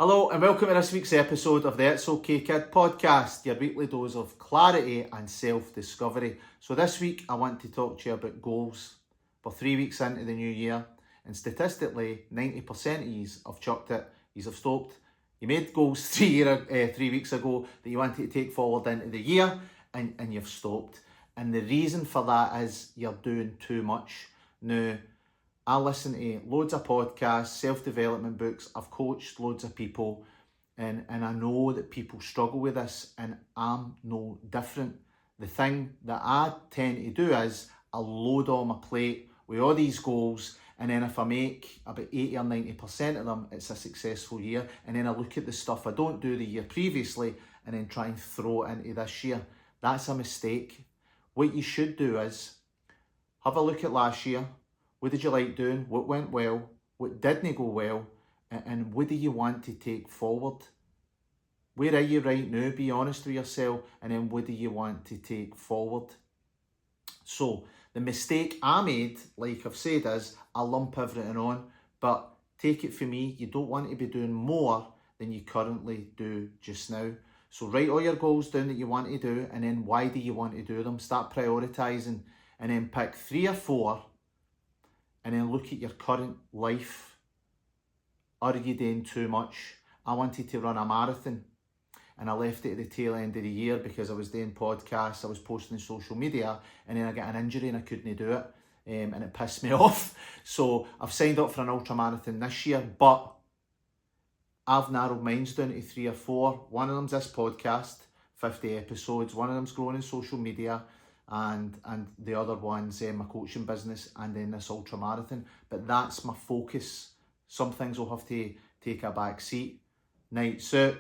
Hello and welcome to this week's episode of the It's Okay Kid podcast, your weekly dose of clarity and self-discovery. So this week I want to talk to you about goals. We're 3 weeks into the new year and statistically 90% of you have chucked it, you have stopped. You made goals 3 weeks ago that you wanted to take forward into the year and you've stopped. And the reason for that is you're doing too much. Now, I listen to loads of podcasts, self-development books. I've coached loads of people and I know that people struggle with this and I'm no different. The thing that I tend to do is I load on my plate with all these goals, and then if I make about 80 or 90% of them, it's a successful year. And then I look at the stuff I don't do the year previously and then try and throw it into this year. That's a mistake. What you should do is have a look at last year. What did you like doing? What went well? What didn't go well? And what do you want to take forward? Where are you right now? Be honest with yourself. And then what do you want to take forward? So the mistake I made, like I've said, is I lump everything on. But take it from me, you don't want to be doing more than you currently do just now. So write all your goals down that you want to do. And then why do you want to do them? Start prioritising. And then pick 3 or 4. And then look at your current life. Are you doing too much? I wanted to run a marathon and I left it at the tail end of the year because I was doing podcasts, I was posting on social media, and then I got an injury and I couldn't do it. And it pissed me off. So I've signed up for an ultra marathon this year, but I've narrowed mine down to 3 or 4. One of them's this podcast, 50 episodes. One of them's growing in social media. And the other one's my coaching business, and then this ultra marathon. But that's my focus. Some things will have to take a back seat. Nights out,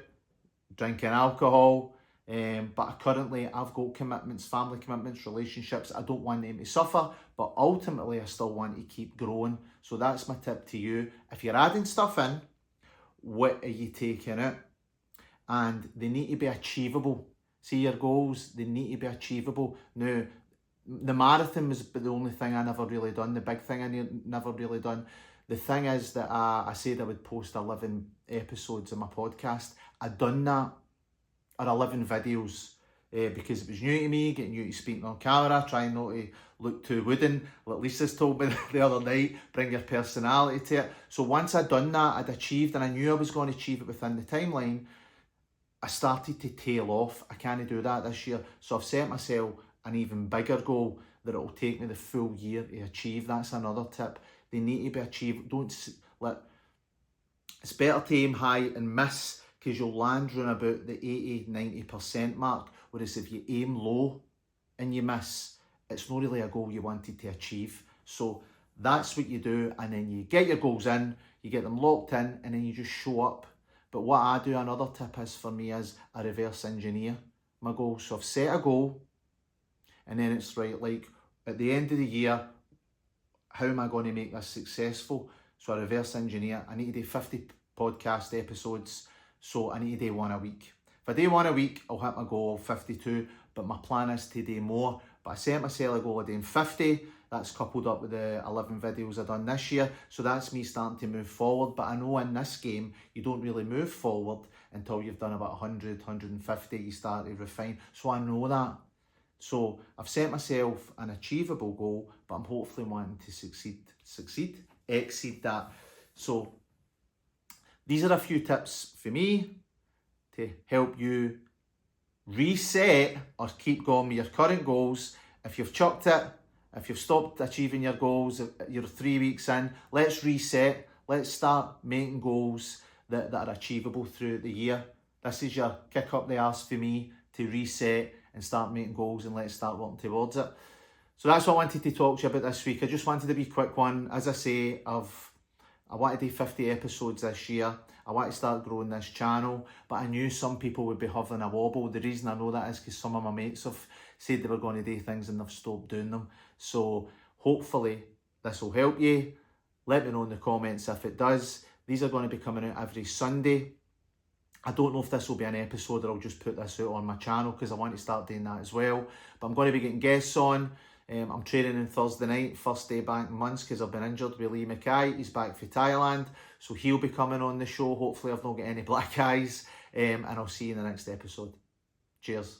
drinking alcohol. But currently I've got commitments, family commitments, relationships. I don't want them to suffer, but ultimately I still want to keep growing. So that's my tip to you. If you're adding stuff in, what are you taking out? And they need to be achievable. See, your goals, they need to be achievable. Now, the marathon was the only thing I never really done, the big thing I never really done. The thing is that I said I would post 11 episodes of my podcast. I'd done that, or 11 videos, because it was new to me, getting used to speaking on camera, trying not to look too wooden. Like Lisa's told me the other night, bring your personality to it. So once I'd done that, I'd achieved, and I knew I was going to achieve it within the timeline, I started to tail off. I can't do that this year. So I've set myself an even bigger goal that it will take me the full year to achieve. That's another tip. They need to be achieved. It's better to aim high and miss, because you'll land around about the 80-90% mark. Whereas if you aim low and you miss, it's not really a goal you wanted to achieve. So that's what you do. And then you get your goals in, you get them locked in, and then you just show up. But what I do, another tip is for me, is I reverse engineer my goals. So I've set a goal, and then it's right, like at the end of the year, how am I going to make this successful? So I reverse engineer. I need to do 50 podcast episodes, so I need to do 1 a week. If I do 1 a week, I'll hit my goal of 52, but my plan is to do more. But I set myself a goal of doing 50. That's coupled up with the 11 videos I've done this year. So that's me starting to move forward. But I know in this game, you don't really move forward until you've done about 100, 150. You start to refine. So I know that. So I've set myself an achievable goal, but I'm hopefully wanting to exceed that. So these are a few tips for me to help you reset or keep going with your current goals. If you've chucked it, if you've stopped achieving your goals, you're 3 weeks in, let's reset. Let's start making goals that are achievable throughout the year. This is your kick up the arse for me to reset and start making goals, and let's start working towards it. So that's what I wanted to talk to you about this week. I just wanted to be a quick one. As I say, I want to do 50 episodes this year. I want to start growing this channel, but I knew some people would be having a wobble. The reason I know that is because some of my mates have said they were going to do things and they've stopped doing them. So hopefully this will help you. Let me know in the comments if it does. These are going to be coming out every Sunday. I don't know if this will be an episode or I'll just put this out on my channel, because I want to start doing that as well. But I'm going to be getting guests on. I'm training on Thursday night, first day back in months because I've been injured with Lee Mackay. He's back for Thailand, so he'll be coming on the show. Hopefully I've not got any black eyes, and I'll see you in the next episode. Cheers.